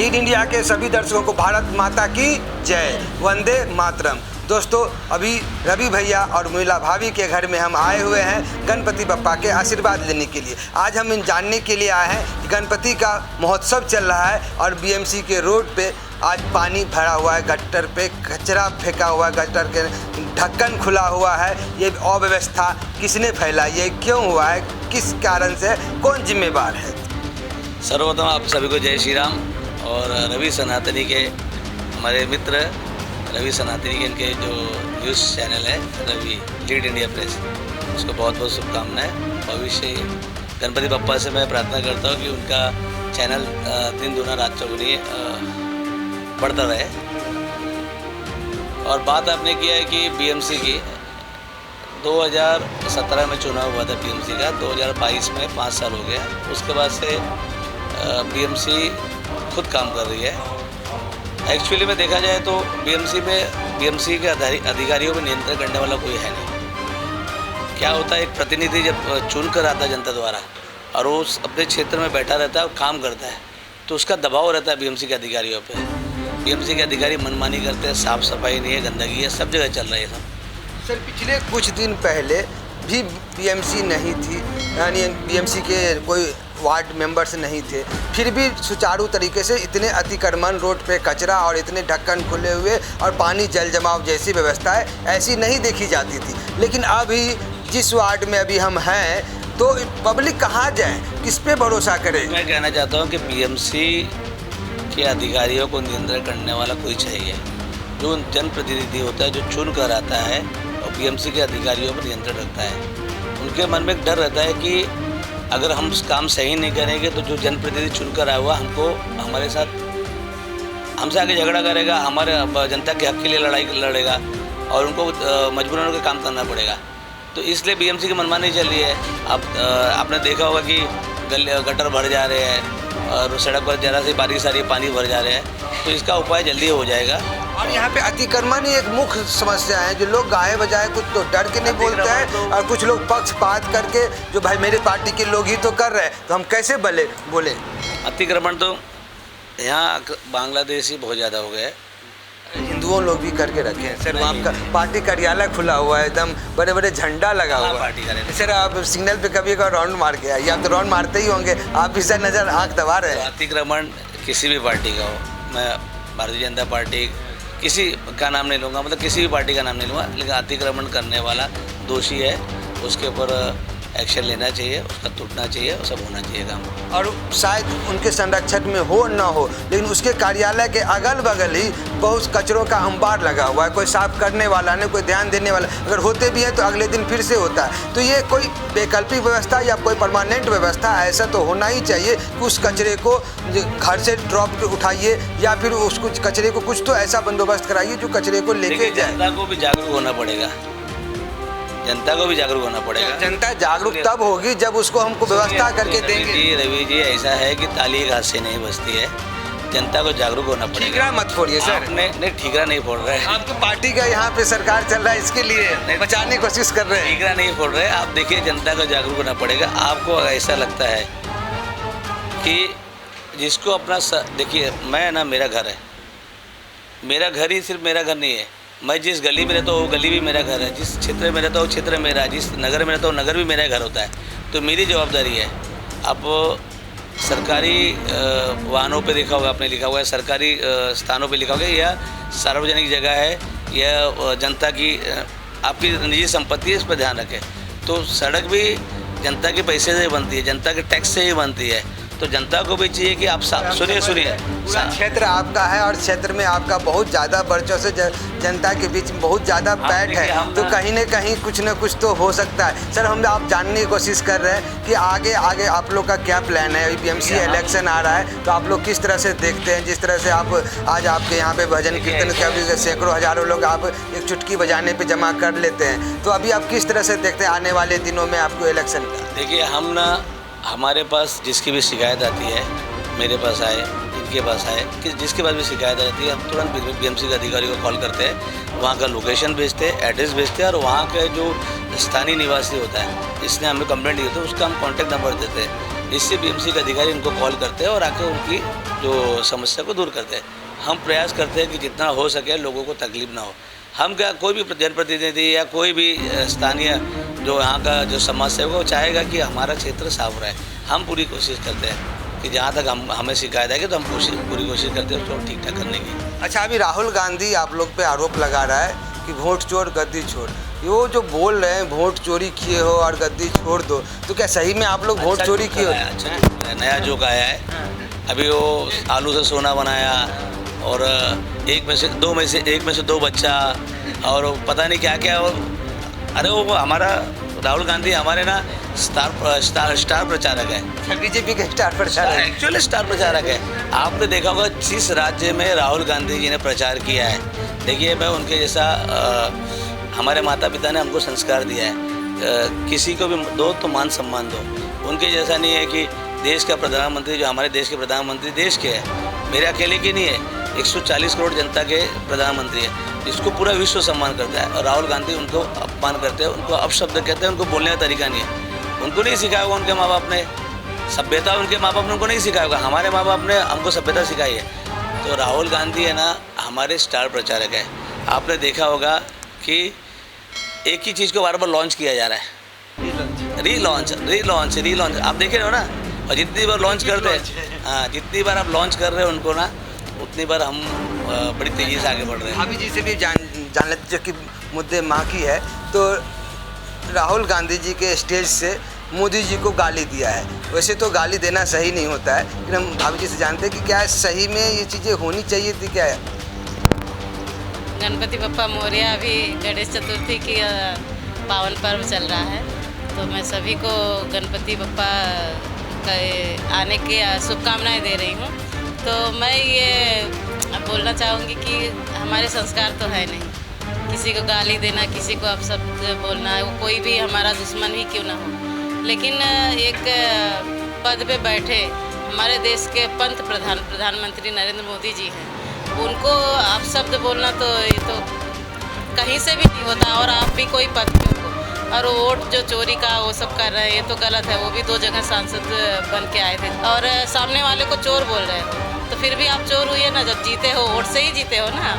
Lead India के सभी दर्शकों को भारत माता की जय, वंदे मातरम। दोस्तों, अभी रवि भैया और मीला भाभी के घर में हम आए हुए हैं गणपति बप्पा के आशीर्वाद लेने के लिए। आज हम इन जानने के लिए आए हैं कि गणपति का महोत्सव चल रहा है और बीएमसी के रोड पे आज पानी भरा हुआ है, गटर पे कचरा फेंका हुआ है, गटर के ढक्कन खुला हुआ है। ये अव्यवस्था किसने फैलाई, ये क्यों हुआ है, किस कारण से, कौन जिम्मेवार है? सर्वप्रथम आप सभी को जय श्री राम। और रवि सनातनी के हमारे मित्र रवि सनातनी के इनके जो न्यूज़ चैनल है रवि लीड इंडिया प्रेस, उसको बहुत बहुत शुभकामनाएं। भविष्य गणपति बप्पा से मैं प्रार्थना करता हूँ कि उनका चैनल दिन दूना रात चौगुनी बढ़ता रहे। और बात आपने किया है कि बीएमसी की 2017 में चुनाव हुआ था बीएमसी का, 2022 में 5 साल हो गया। उसके बाद से बीएमसी खुद काम कर रही है। एक्चुअली में देखा जाए तो बीएमसी के अधिकारियों में नियंत्रण करने वाला कोई है नहीं। क्या होता है, एक प्रतिनिधि जब चुन कर आता है जनता द्वारा और वो अपने क्षेत्र में बैठा रहता है और काम करता है, तो उसका दबाव रहता है बीएमसी के अधिकारियों पे। बीएमसी के अधिकारी मनमानी करते हैं, साफ़ सफाई नहीं है, गंदगी है, सब जगह चल रही है सब। सर, पिछले कुछ दिन पहले भी बीएमसी नहीं थी, यानी बीएमसी के कोई वार्ड मेंबर्स नहीं थे, फिर भी सुचारू तरीके से इतने अतिक्रमण, रोड पे कचरा और इतने ढक्कन खुले हुए और पानी जल जमाव जैसी व्यवस्था है ऐसी नहीं देखी जाती थी। लेकिन अभी जिस वार्ड में अभी हम हैं तो पब्लिक कहाँ जाए, किस पे भरोसा करे? मैं कहना चाहता हूँ कि बीएमसी के अधिकारियों को नियंत्रण करने वाला कोई चाहिए। जो जनप्रतिनिधि होता है, जो चुन कर आता है और बीएमसी के अधिकारियों पर नियंत्रण रखता है। उनके मन में एक डर रहता है कि अगर हम काम सही नहीं करेंगे तो जो जनप्रतिनिधि चुनकर आया हुआ हमसे आगे झगड़ा करेगा, हमारे जनता के हक के लिए लड़ाई लड़ेगा और उनको मजबूरन होकर काम करना पड़ेगा। तो इसलिए बीएमसी की मनमानी चल रही है। आपने देखा होगा कि गटर भर जा रहे हैं और सड़क पर ज़रा सी बारिश आ रही है, पानी भर जा रहे हैं। तो इसका उपाय जल्दी हो जाएगा। और यहाँ पे अतिक्रमण ही एक मुख्य समस्या है, जो लोग गाए बजाए कुछ तो डर के नहीं बोलते हैं और कुछ लोग पक्षपात करके जो भाई मेरे पार्टी के लोग ही तो कर रहे हैं तो हम कैसे बोले। अतिक्रमण तो यहाँ बांग्लादेशी बहुत ज़्यादा हो गया है, हिंदुओं लोग भी करके रखे हैं। सर, वहाँ का पार्टी कार्यालय खुला हुआ है, एकदम बड़े बड़े झंडा लगा हुआ है पार्टी कार्यालय। सर, आप सिग्नल पे कभी का राउंड मार के आइए, आप तो राउंड मारते ही होंगे, आप भी सर नज़र आँख दबा रहे हैं। अतिक्रमण किसी भी पार्टी का हो, मैं भारतीय जनता पार्टी किसी का नाम नहीं लूँगा, मतलब किसी भी पार्टी का नाम नहीं लूँगा, लेकिन अतिक्रमण करने वाला दोषी है, उसके ऊपर एक्शन लेना चाहिए, उसका टूटना चाहिए, वो सब होना चाहिए काम। और शायद उनके संरक्षण में हो ना हो, लेकिन उसके कार्यालय के अगल बगल ही बहुत कचरों का अंबार लगा हुआ है, कोई साफ करने वाला नहीं, कोई ध्यान देने वाला। अगर होते भी हैं तो अगले दिन फिर से होता है। तो ये कोई वैकल्पिक व्यवस्था या कोई परमानेंट व्यवस्था ऐसा तो होना ही चाहिए कि उस कचरे को घर से ड्रॉप उठाइए या फिर उसको कचरे को कुछ तो ऐसा बंदोबस्त कराइए जो कचरे को लेके जाए। जनता को भी जागरूक होना पड़ेगा, जनता को भी जागरूक होना पड़ेगा। जनता जागरूक तब होगी जब उसको हमको व्यवस्था करके देंगे। रवि जी, ऐसा है कि ताली एक हाथ से नहीं बजती है, जनता को जागरूक होना पड़ेगा। ठीकरा मत फोड़िए सर। नहीं, ठीकरा नहीं फोड़ रहे हैं। आपकी पार्टी का यहाँ पे सरकार चल रहा है, इसके लिए बचाने की कोशिश कर रहे हैं। ठीकरा नहीं फोड़ रहे, आप देखिए, जनता को जागरूक होना पड़ेगा। आपको ऐसा लगता है कि जिसको अपना देखिए, मैं ना, मेरा घर है, मेरा घर ही सिर्फ मेरा घर नहीं है। मैं जिस गली में रहता हूँ वो गली भी मेरा घर है, जिस क्षेत्र में रहता हूँ वो क्षेत्र मेरा है, जिस नगर में रहता हूँ नगर भी मेरा घर होता है। तो मेरी जवाबदारी है। अब सरकारी वाहनों पे लिखा होगा, आपने लिखा हुआ है, सरकारी स्थानों पे लिखा होगा, या सार्वजनिक जगह है या जनता की आपकी निजी संपत्ति है, इस पर ध्यान रखें। तो सड़क भी जनता के पैसे से बनती है, जनता के टैक्स से ही बनती है। तो जनता को भी चाहिए कि आप सुनिए क्षेत्र आपका है और क्षेत्र में आपका बहुत ज़्यादा वर्चस्व से जनता के बीच में बहुत ज़्यादा पैठ है, तो कहीं न कहीं कुछ न कुछ तो हो सकता है। सर, हम आप जानने की कोशिश कर रहे हैं कि आगे आप लोग का क्या प्लान है। बीएमसी इलेक्शन आ रहा है, तो आप लोग किस तरह से देखते हैं? जिस तरह से आप आज आपके यहाँ पे भजन कीर्तन का भी सैकड़ों हज़ारों लोग आप एक चुटकी बजाने पर जमा कर लेते हैं, तो अभी आप किस तरह से देखते हैं आने वाले दिनों में आपको इलेक्शन का? देखिए, हमारे पास जिसकी भी शिकायत आती है, मेरे पास आए, इनके पास आए, कि जिसके पास भी शिकायत आती है, हम तुरंत बीएमसी के अधिकारी को कॉल करते हैं, वहाँ का लोकेशन भेजते हैं, एड्रेस भेजते हैं, और वहाँ के जो स्थानीय निवासी होता है, इसने हमें कंप्लेंट की होती है, उसका हम कॉन्टैक्ट नंबर देते हैं। इससे बीएमसी के अधिकारी उनको कॉल करते हैं और आकर उनकी जो समस्या को दूर करते हैं। हम प्रयास करते हैं कि जितना हो सके लोगों को तकलीफ ना हो। हम क्या, कोई भी जनप्रतिनिधि या कोई भी स्थानीय जो यहाँ का जो समाज सेवक वो चाहेगा कि हमारा क्षेत्र साफ रहे। हम पूरी कोशिश करते हैं कि जहाँ तक हमें शिकायत है कि तो हम पूरी कोशिश करते हैं उसको ठीक ठाक करने की। अच्छा, अभी राहुल गांधी आप लोग पे आरोप लगा रहा है कि वोट चोर गद्दी छोड़, वो जो बोल रहे हैं वोट चोरी किए हो और गद्दी छोड़ दो, तो क्या सही में आप लोग वोट चोरी किए हो? अच्छा, नया जोक आया है। अभी वो आलू से सोना बनाया और एक में से दो बच्चा और पता नहीं क्या क्या। अरे वो हमारा राहुल गांधी हमारे ना स्टार प्रचारक है, बीजेपी के स्टार प्रचारक, एक्चुअली स्टार प्रचारक है। आपने देखा होगा जिस राज्य में राहुल गांधी जी ने प्रचार किया है, देखिए मैं उनके जैसा हमारे माता पिता ने हमको संस्कार दिया है, किसी को भी दो तो मान सम्मान दो। उनके जैसा नहीं है कि देश का प्रधानमंत्री, जो हमारे देश के प्रधानमंत्री देश के है, मेरे अकेले के नहीं है, 140 करोड़ जनता के प्रधानमंत्री है, जिसको पूरा विश्व सम्मान करता है। और राहुल गांधी उनको अपमान करते हैं, उनको अपशब्द कहते हैं, उनको बोलने का तरीका नहीं है। उनको नहीं सिखाया होगा उनके माँ बाप ने सभ्यता, उनके माँ बाप ने उनको नहीं सिखाया होगा, हमारे माँ बाप ने हमको सभ्यता सिखाई है। तो राहुल गांधी है ना हमारे स्टार प्रचारक है। आपने देखा होगा कि एक ही चीज़ को बार बार लॉन्च किया जा रहा है, रीलॉन्च। आप देख रहे हो ना, और जितनी बार लॉन्च करते हैं, हाँ, जितनी बार आप लॉन्च कर रहे हो उनको ना, उतनी बार हम बड़ी तेज़ी से आगे बढ़ रहे हैं। अभी जी से भी जान लेते जो कि मुद्दे माँ की है, तो राहुल गांधी जी के स्टेज से मोदी जी को गाली दिया है। वैसे तो गाली देना सही नहीं होता है, लेकिन हम भाभी जी से जानते हैं कि क्या सही में ये चीज़ें होनी चाहिए थी क्या है? गणपति बप्पा मोरया, अभी गणेश चतुर्थी की पावन पर्व चल रहा है, तो मैं सभी को गणपति बप्पा का आने की शुभकामनाएं दे रही हूँ। तो मैं ये बोलना चाहूँगी कि हमारे संस्कार तो है नहीं किसी को गाली देना, किसी को अपशब्द बोलना, वो कोई भी हमारा दुश्मन ही क्यों ना हो, लेकिन एक पद पे बैठे हमारे देश के प्रधानमंत्री नरेंद्र मोदी जी हैं, उनको अपशब्द बोलना तो ये तो कहीं से भी नहीं होता। और आप भी कोई पद पे हो और वोट जो चोरी का वो सब कर रहे हैं, ये तो गलत है। वो भी 2 जगह सांसद बन के आए थे और सामने वाले को चोर बोल रहे हो, तो फिर भी आप चोर हुए ना, जब जीते हो वोट से ही जीते हो ना।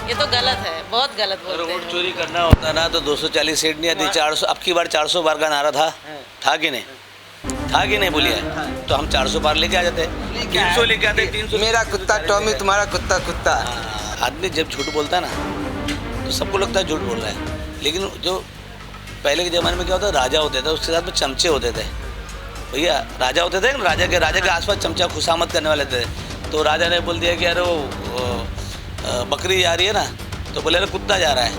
ये तो गलत है, बहुत गलत बोलते हैं। वोट चोरी करना होता ना तो 240 सीट नहीं आती, 400। अब की बार 400 बार का नारा था कि नहीं? था कि नहीं बोलिए? तो हम 400 बार लेके आ जाते, 300 लेके आते, 300। मेरा कुत्ता टॉमी, तुम्हारा कुत्ता कुत्ता। आदमी जब झूठ बोलता है ना तो सबको लगता है झूठ बोल रहा है, लेकिन जो पहले के ज़माने में क्या होता, राजा होते थे, उसके साथ में चमचे होते थे। भैया राजा होते थे, राजा के आसपास चमचा खुशामद करने वाले थे। तो राजा ने बोल दिया कि अरे वो बकरी जा रही है ना, तो बोले अरे कुत्ता जा रहा है।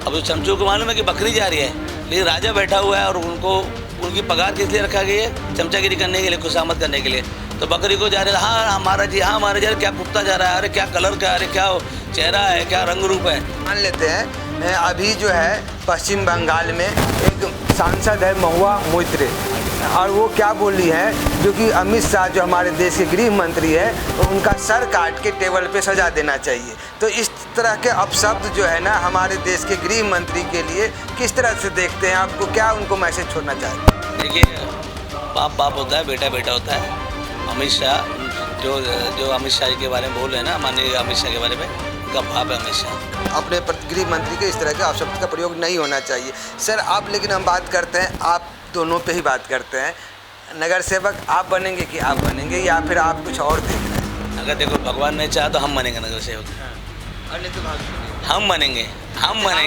अब तो चमचों को मालूम है कि बकरी जा रही है, लेकिन राजा बैठा हुआ है और उनकी पगार किस लिए रखा गई है? चमचागिरी करने के लिए, खुशामद करने के लिए। तो बकरी को जा रहे, हाँ हमारा जी, हाँ हमारे जा रहे, क्या कुत्ता जा रहा है, अरे क्या कलर का, अरे क्या चेहरा है, क्या रंग रूप है। मान लेते हैं अभी जो है पश्चिम बंगाल में एक सांसद है महुआ मोइत्रे, और वो क्या बोली है, जो कि अमित शाह जो हमारे देश के गृह मंत्री है, उनका सर काट के टेबल पे सजा देना चाहिए। तो इस तरह के अपशब्द जो है ना हमारे देश के गृह मंत्री के लिए किस तरह से देखते हैं? आपको क्या उनको मैसेज छोड़ना चाहते हैं? देखिए, बाप होता है, बेटा होता है। अमित शाह जो अमित शाह के बारे में बोल रहे हैं ना, माननीय अमित शाह के बारे में, उनका बाप है अमित शाह। अपने गृह मंत्री के इस तरह के अपशब्द का प्रयोग नहीं होना चाहिए सर। आप, लेकिन हम बात करते हैं, आप दोनों पे ही बात करते हैं, नगर सेवक आप बनेंगे कि आप बनेंगे, या फिर आप कुछ और देख रहे हैं? अगर देखो भगवान ने चाहा तो हम बनेंगे नगर सेवक, हम बनेंगे हम दोनों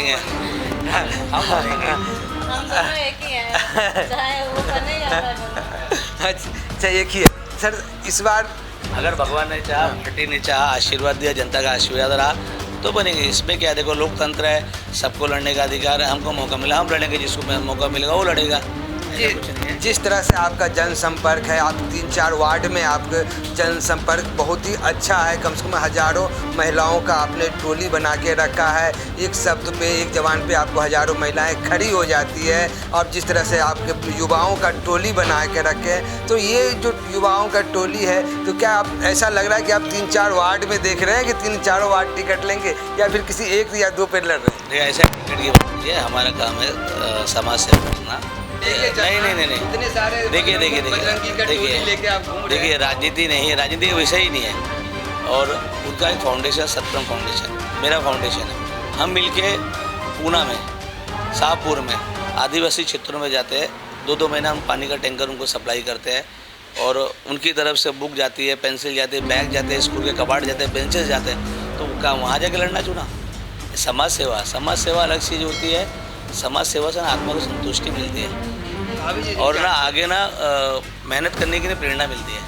एक ही हैं, चाहे वो बने या ना बने। अच्छा, एक ही है सर। इस बार अगर भगवान ने चाहा, पार्टी ने चाहा, आशीर्वाद दिया, जनता का आशीर्वाद रहा तो बनेंगे। इसमें क्या, देखो लोकतंत्र है, सबको लड़ने का अधिकार है। हमको मौका मिला हम लड़ेंगे, जिसको मौका मिलेगा वो लड़ेगा। जिस तरह से आपका जनसंपर्क है, आप 3-4 वार्ड में आपका जनसंपर्क बहुत ही अच्छा है, कम से कम हज़ारों महिलाओं का आपने टोली बना के रखा है। एक शब्द पे, एक जवान पे आपको हज़ारों महिलाएं खड़ी हो जाती है। और जिस तरह से आपके युवाओं का टोली बना के रखे, तो ये जो युवाओं का टोली है, तो क्या आप, ऐसा लग रहा है कि आप 3-4 वार्ड में देख रहे हैं कि 3-4 वार्ड टिकट लेंगे, या फिर किसी 1 या 2 पे लड़ रहे हैं? ऐसा टिकट की बात नहीं है, हमारा काम है समाज सेवा करना। नहीं। इतने सारे देखिए बजरंगी का टोली लेके आप घूम रहे देखिए हैं। राजनीति नहीं है, राजनीति का विषय ही नहीं है। और उनका एक फाउंडेशन सत्यम फाउंडेशन मेरा फाउंडेशन है। हम मिलके पूना में, शाहपुर में आदिवासी क्षेत्रों में जाते हैं। 2-2 महीना हम पानी का टैंकर उनको सप्लाई करते हैं और उनकी तरफ से बुक जाती है, पेंसिल जाती है, बैग जाते हैं, स्कूल के कबाड़ जाते हैं, बेंचेस जाते हैं। तो क्या वहाँ जाके लड़ना चुना? समाज सेवा अलग चीज़ होती है। समाज सेवा से ना आत्मा को संतुष्टि मिलती है भाभी जी और ना आगे ना मेहनत करने की ना प्रेरणा मिलती है।